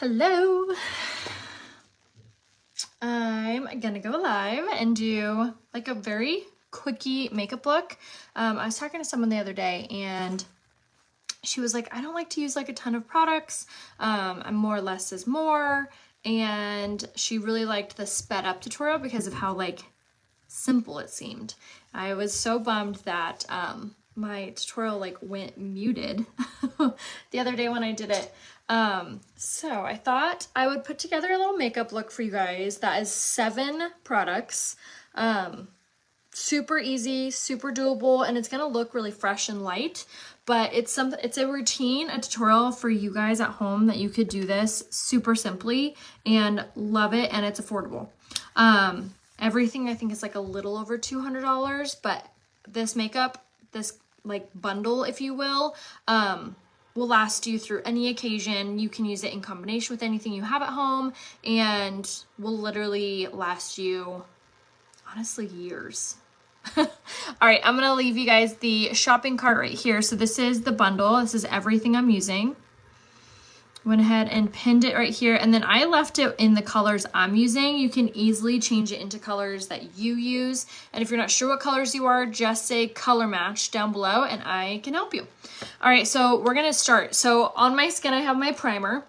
Hello. I'm gonna go live and do like a very quickie makeup look. I was talking to someone the other day and she was like, I don't like to use like a ton of products. I'm more or less is more. And she really liked the sped up tutorial because of how like simple it seemed. I was so bummed that my tutorial like went muted the other day when I did it. So I thought I would put together a little makeup look for you guys that is 7 products. Super easy, super doable, and it's gonna look really fresh and light, but it's a routine, a tutorial for you guys at home that you could do this super simply and love it, and it's affordable. Everything I think is like a little over $200, but this makeup, this like bundle, if you will last you through any occasion. You can use it in combination with anything you have at home and will literally last you, honestly, years. All right, I'm gonna leave you guys the shopping cart right here. So this is the bundle. This is everything I'm using. Went ahead and pinned it right here, and then I left it in the colors I'm using. You can easily change it into colors that you use, and if you're not sure what colors you are, just say color match down below and I can help you. All right, so we're gonna start. So on my skin I have my primer.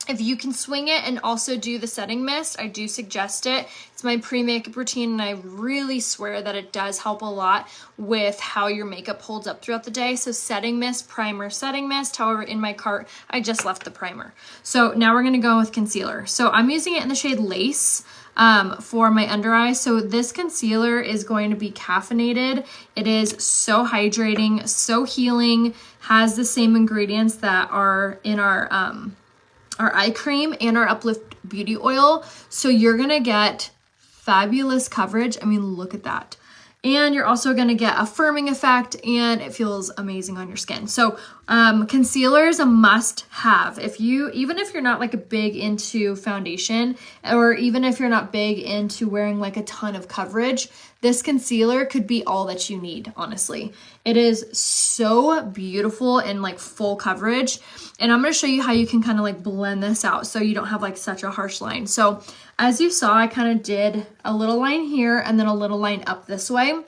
If you can swing it and also do the setting mist, I do suggest it. It's my pre-makeup routine, and I really swear that it does help a lot with how your makeup holds up throughout the day. So setting mist, primer, setting mist. However, in my cart, I just left the primer. So now we're gonna go with concealer. So I'm using it in the shade Lace for my under eye. So this concealer is going to be caffeinated. It is so hydrating, so healing, has the same ingredients that are in our eye cream and our Uplift Beauty Oil. So you're gonna get fabulous coverage. I mean, look at that. And you're also gonna get a firming effect, and it feels amazing on your skin. So concealer is a must have. Even if you're not like a big into foundation, or even if you're not big into wearing like a ton of coverage, this concealer could be all that you need, honestly. It is so beautiful and like full coverage. And I'm gonna show you how you can kind of like blend this out so you don't have like such a harsh line. So as you saw, I kind of did a little line here and then a little line up this way.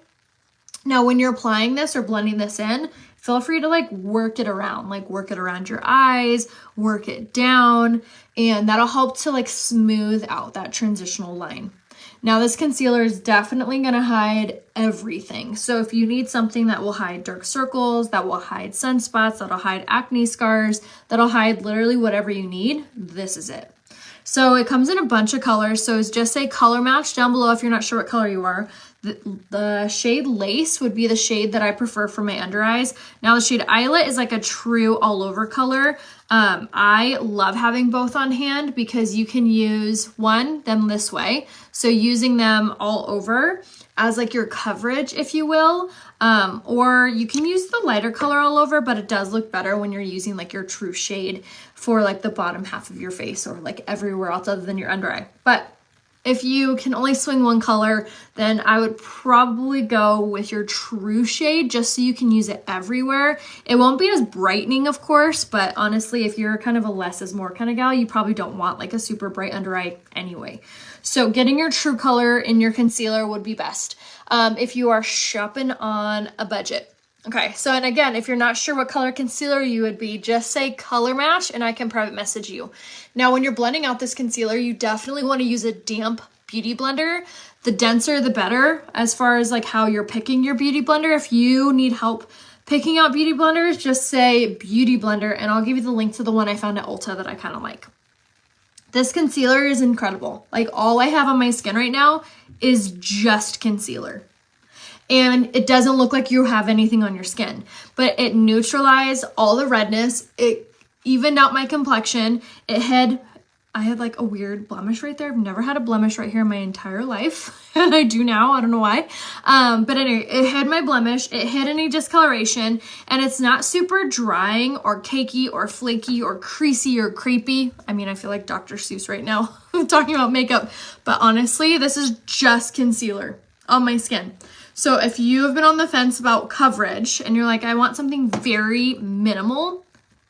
Now, when you're applying this or blending this in, feel free to like work it around your eyes, work it down, and that'll help to like smooth out that transitional line. Now, this concealer is definitely gonna hide everything. So if you need something that will hide dark circles, that will hide sunspots, that'll hide acne scars, that'll hide literally whatever you need, this is it. So it comes in a bunch of colors. So it's just say color match down below if you're not sure what color you are. The shade Lace would be the shade that I prefer for my under eyes. Now the shade Islet is like a true all over color. I love having both on hand because you can use them this way. So using them all over as like your coverage, if you will, or you can use the lighter color all over, but it does look better when you're using like your true shade for like the bottom half of your face or like everywhere else other than your under eye. But if you can only swing one color, then I would probably go with your true shade just so you can use it everywhere. It won't be as brightening, of course, but honestly, if you're kind of a less is more kind of gal, you probably don't want like a super bright under eye anyway. So getting your true color in your concealer would be best if you are shopping on a budget. Okay, so and again, if you're not sure what color concealer you would be, just say color match and I can private message you. Now, when you're blending out this concealer, you definitely want to use a damp beauty blender. The denser, the better, as far as like how you're picking your beauty blender. If you need help picking out beauty blenders, just say beauty blender and I'll give you the link to the one I found at Ulta that I kind of like. This concealer is incredible. Like all I have on my skin right now is just concealer. And it doesn't look like you have anything on your skin, but it neutralized all the redness. It evened out my complexion. I had like a weird blemish right there. I've never had a blemish right here in my entire life. And I do now, I don't know why. But anyway, it hid my blemish. It hid any discoloration, and it's not super drying or cakey or flaky or creasy or crepey. I mean, I feel like Dr. Seuss right now talking about makeup, but honestly, this is just concealer on my skin. So if you have been on the fence about coverage and you're like, I want something very minimal,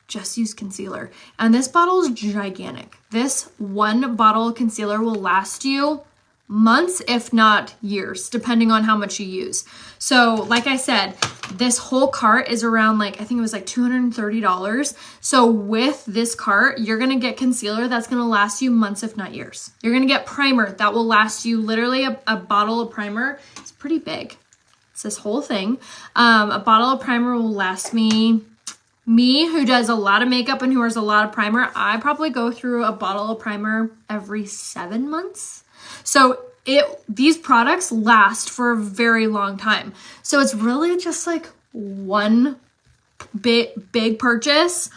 just use concealer. And this bottle is gigantic. This one bottle of concealer will last you months, if not years, depending on how much you use. So like I said, this whole cart is around like, I think it was like $230. So with this cart, you're going to get concealer that's going to last you months, if not years. You're going to get primer that will last you literally a bottle of primer. It's pretty big. It's this whole thing. A bottle of primer will last me who does a lot of makeup and who wears a lot of primer, I probably go through a bottle of primer every 7 months. So these products last for a very long time. So it's really just like one big purchase,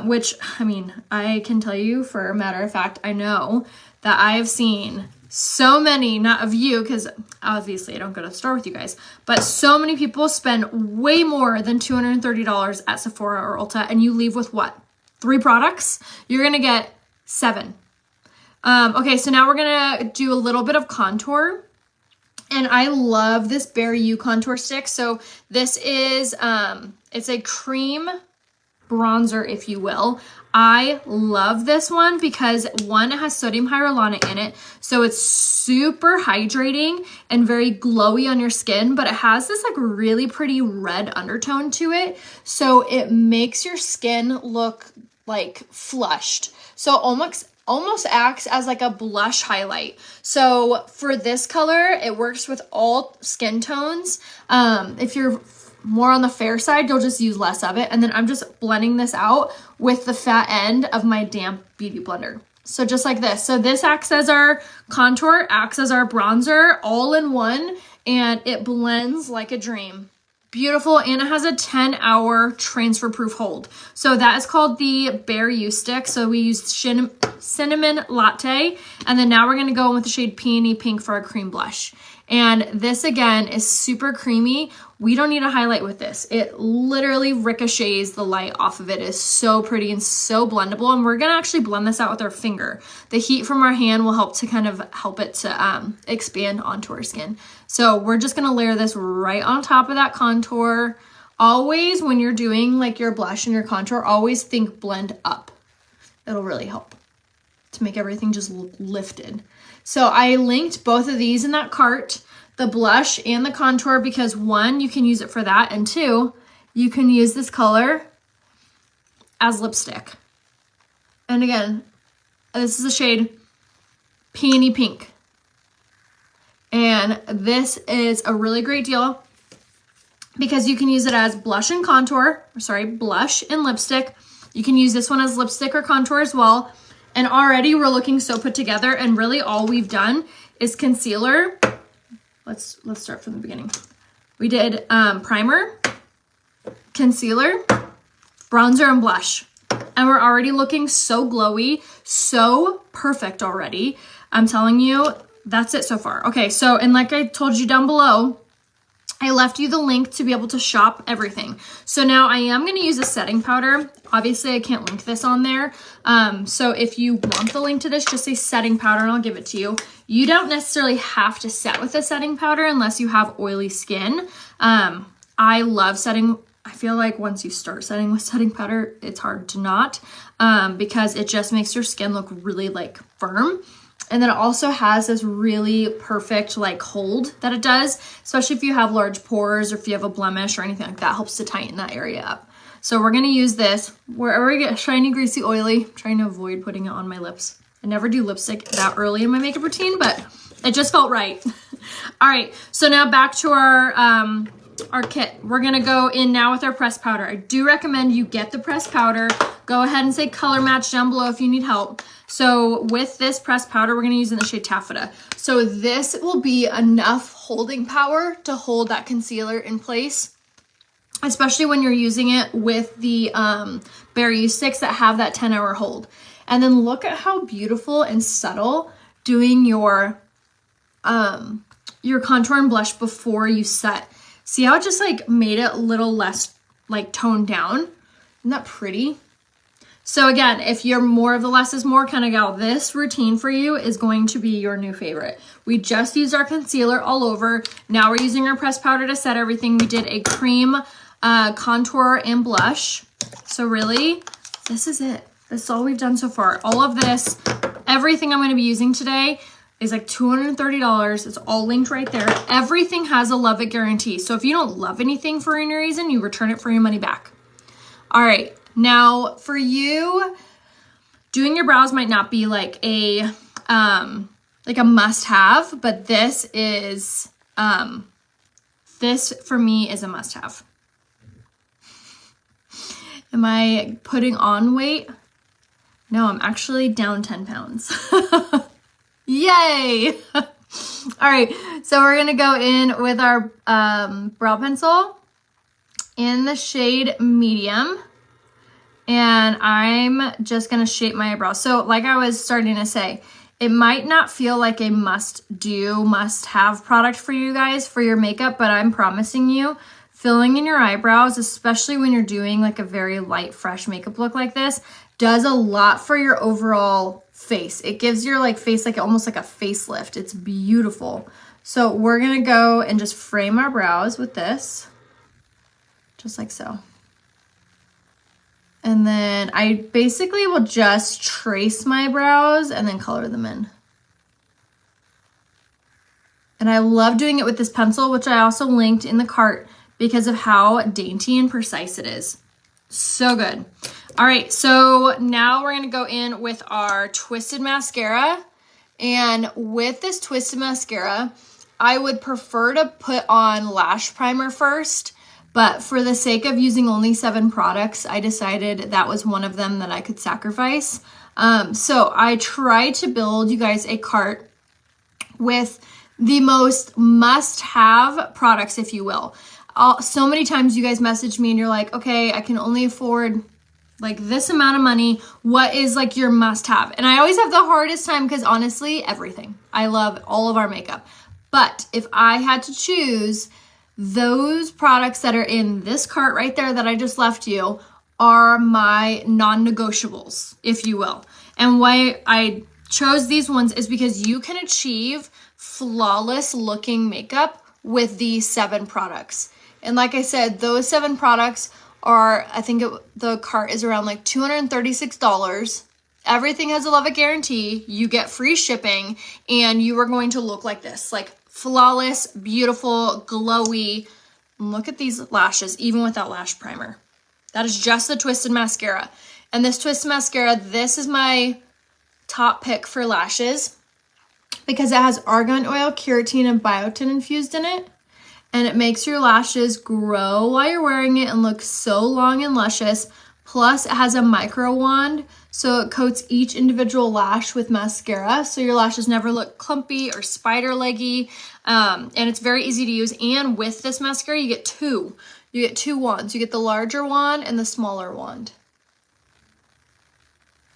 which, I mean, I can tell you for a matter of fact, I know that I have seen so many, not of you, because obviously I don't go to the store with you guys, but so many people spend way more than $230 at Sephora or Ulta, and you leave with what? 3 products? You're going to get 7. Okay, so now we're going to do a little bit of contour. And I love this Bare You contour stick. So this is, it's a cream bronzer, if you will. I love this one because one, it has sodium hyaluronic in it. So it's super hydrating and very glowy on your skin, but it has this like really pretty red undertone to it. So it makes your skin look like flushed. So almost acts as like a blush highlight. So for this color, it works with all skin tones. If you're more on the fair side, you'll just use less of it. And then I'm just blending this out with the fat end of my damp beauty blender. So just like this. So this acts as our contour, acts as our bronzer, all in one, and it blends like a dream. Beautiful, and it has a 10-hour transfer-proof hold. So that is called the Bare You stick. So we used cinnamon latte, and then now we're gonna go in with the shade Peony Pink for our cream blush. And this again is super creamy. We don't need a highlight with this. It literally ricochets the light off of it. It's so pretty and so blendable. And we're gonna actually blend this out with our finger. The heat from our hand will help to kind of help it to expand onto our skin. So we're just gonna layer this right on top of that contour. Always when you're doing like your blush and your contour, always think blend up. It'll really help to make everything just look lifted. So I linked both of these in that cart, the blush and the contour, because 1, you can use it for that, and 2, you can use this color as lipstick. And again, this is the shade Peony Pink. And this is a really great deal because you can use it as blush and contour, blush and lipstick. You can use this one as lipstick or contour as well. And already we're looking so put together, and really all we've done is concealer. Let's start from the beginning. We did primer, concealer, bronzer, and blush. And we're already looking so glowy, so perfect already. I'm telling you, that's it so far. Okay, so, and like I told you down below, I left you the link to be able to shop everything. So now I am going to use a setting powder. Obviously, I can't link this on there. So if you want the link to this, just say setting powder and I'll give it to you. You don't necessarily have to set with a setting powder unless you have oily skin. I love setting. I feel like once you start setting with setting powder, it's hard to not because it just makes your skin look really like firm. And then it also has this really perfect like hold that it does, especially if you have large pores or if you have a blemish or anything like that, helps to tighten that area up. So we're gonna use this wherever I get shiny, greasy, oily. I'm trying to avoid putting it on my lips. I never do lipstick that early in my makeup routine, but it just felt right. All right, so now back to our kit. We're gonna go in now with our pressed powder. I do recommend you get the pressed powder. Go ahead and say color match down below if you need help. So with this pressed powder, we're gonna use in the shade Taffeta. So this will be enough holding power to hold that concealer in place, especially when you're using it with the Bare You sticks that have that 10-hour hold. And then look at how beautiful and subtle doing your contour and blush before you set. See how it just like made it a little less like toned down? Isn't that pretty? So again, if you're more of the less is more kind of gal, this routine for you is going to be your new favorite. We just used our concealer all over. Now we're using our pressed powder to set everything. We did a cream contour and blush. So really this is it. That's all we've done so far. All of this, everything I'm going to be using today is like $230. It's all linked right there. Everything has a love it guarantee. So if you don't love anything for any reason, you return it for your money back. All right. Now for you, doing your brows might not be like a must have, but this is, this for me is a must have. Am I putting on weight? No, I'm actually down 10 pounds. Yay! All right, so we're gonna go in with our brow pencil in the shade medium. And I'm just gonna shape my eyebrows. So like I was starting to say, it might not feel like a must-have product for you guys for your makeup, but I'm promising you, filling in your eyebrows, especially when you're doing like a very light, fresh makeup look like this, does a lot for your overall face. It gives your like face like almost like a facelift. It's beautiful. So we're gonna go and just frame our brows with this, just like so. And then I basically will just trace my brows and then color them in. And I love doing it with this pencil, which I also linked in the cart because of how dainty and precise it is. So good. All right, so now we're gonna go in with our Twisted Mascara. And with this Twisted Mascara, I would prefer to put on lash primer first, but for the sake of using only 7 products, I decided that was one of them that I could sacrifice. So I tried to build you guys a cart with the most must-have products, if you will. So many times you guys message me and you're like, okay, I can only afford like this amount of money. What is like your must-have? And I always have the hardest time because honestly, everything. I love all of our makeup. But if I had to choose, those products that are in this cart right there that I just left you are my non-negotiables, if you will. And why I chose these ones is because you can achieve flawless looking makeup with these 7 products. And like I said, those 7 products are, I think the cart is around like $236. Everything has a love it guarantee. You get free shipping and you are going to look like this, like flawless, beautiful, glowy. Look at these lashes, even without lash primer. That is just the Twisted Mascara. And this Twisted Mascara, this is my top pick for lashes because it has argan oil, keratin, and biotin infused in it. And it makes your lashes grow while you're wearing it and look so long and luscious. Plus, it has a micro wand, so it coats each individual lash with mascara, so your lashes never look clumpy or spider leggy. And it's very easy to use. And with this mascara, you get 2. You get 2 wands. You get the larger wand and the smaller wand.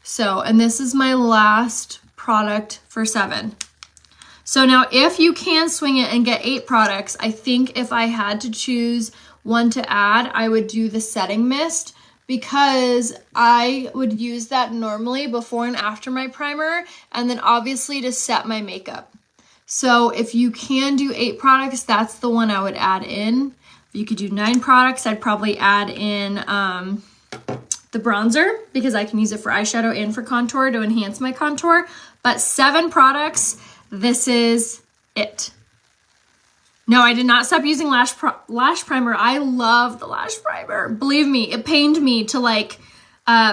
So, and this is my last product for 7. So now if you can swing it and get 8 products, I think if I had to choose one to add, I would do the setting mist because I would use that normally before and after my primer and then obviously to set my makeup. So if you can do 8 products, that's the one I would add in. If you could do 9 products, I'd probably add in the bronzer because I can use it for eyeshadow and for contour to enhance my contour. But 7 products, this is it. No, I did not stop using lash primer. I love the lash primer. Believe me, it pained me to like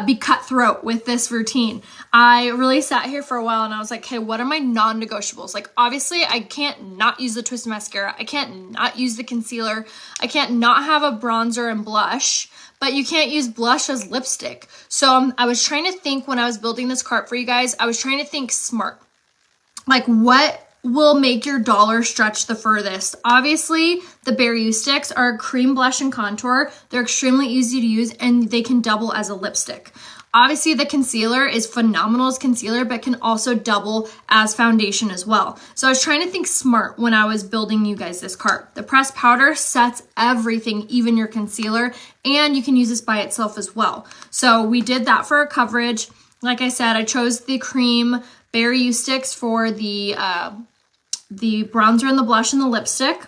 be cutthroat with this routine. I really sat here for a while and I was like, okay, what are my non-negotiables? Like obviously I can't not use the Twisted Mascara. I can't not use the concealer. I can't not have a bronzer and blush, but you can't use blush as lipstick. So I was trying to think when I was building this cart for you guys, I was trying to think smart. Like what will make your dollar stretch the furthest? Obviously, the Bare You sticks are a cream blush and contour. They're extremely easy to use and they can double as a lipstick. Obviously, the concealer is phenomenal as concealer, but can also double as foundation as well. So I was trying to think smart when I was building you guys this cart. The pressed powder sets everything, even your concealer, and you can use this by itself as well. So we did that for a coverage. Like I said, I chose the cream Bare You sticks for the bronzer and the blush and the lipstick.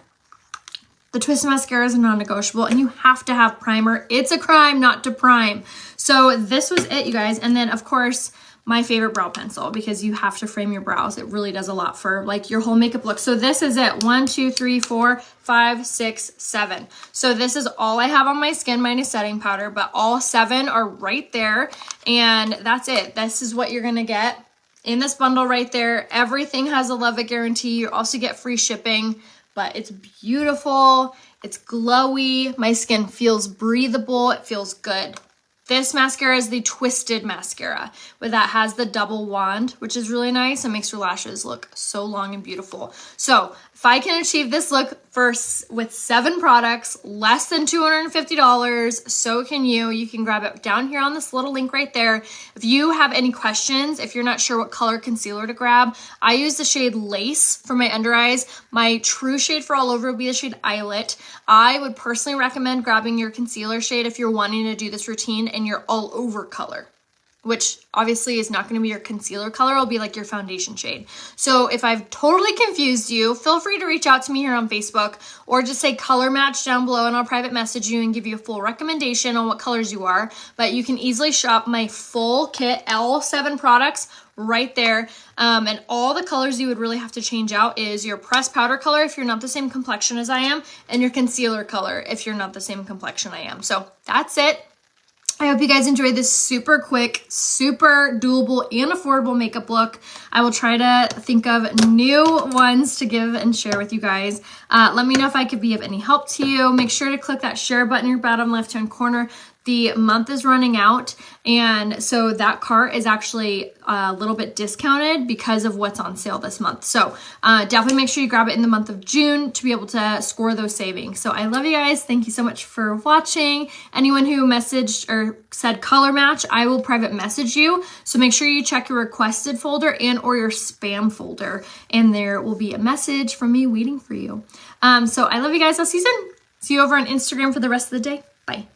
The Twisted mascara is a non-negotiable, and you have to have primer. It's a crime not to prime. So this was it, you guys. And then of course, my favorite brow pencil, because you have to frame your brows. It really does a lot for like your whole makeup look. So this is it. 1, 2, 3, 4, 5, 6, 7. So this is all I have on my skin minus setting powder, but all 7 are right there. And that's it. This is what you're gonna get in this bundle right there. Everything has a Love It guarantee. You also get free shipping, but it's beautiful. It's glowy. My skin feels breathable. It feels good. This mascara is the Twisted mascara, where that has the double wand, which is really nice and makes your lashes look so long and beautiful. So if I can achieve this look with 7 products, less than $250, so can you. You can grab it down here on this little link right there. If you have any questions, if you're not sure what color concealer to grab, I use the shade Lace for my under eyes. My true shade for all over would be the shade Eyelet. I would personally recommend grabbing your concealer shade if you're wanting to do this routine in your all over color, which obviously is not going to be your concealer color. It'll be like your foundation shade. So if I've totally confused you, feel free to reach out to me here on Facebook, or just say color match down below and I'll private message you and give you a full recommendation on what colors you are. But you can easily shop my full kit, all 7 products right there. And all the colors you would really have to change out is your pressed powder color if you're not the same complexion as I am, and your concealer color if you're not the same complexion I am. So that's it. I hope you guys enjoyed this super quick, super doable and affordable makeup look. I will try to think of new ones to give and share with you guys. Let me know if I could be of any help to you. Make sure to click that share button in your bottom left-hand corner. The month is running out, and so that cart is actually a little bit discounted because of what's on sale this month. So definitely make sure you grab it in the month of June to be able to score those savings. So I love you guys. Thank you so much for watching. Anyone who messaged or said color match, I will private message you. So make sure you check your requested folder and or your spam folder, and there will be a message from me waiting for you. So I love you guys. I'll see you soon. See you over on Instagram for the rest of the day. Bye.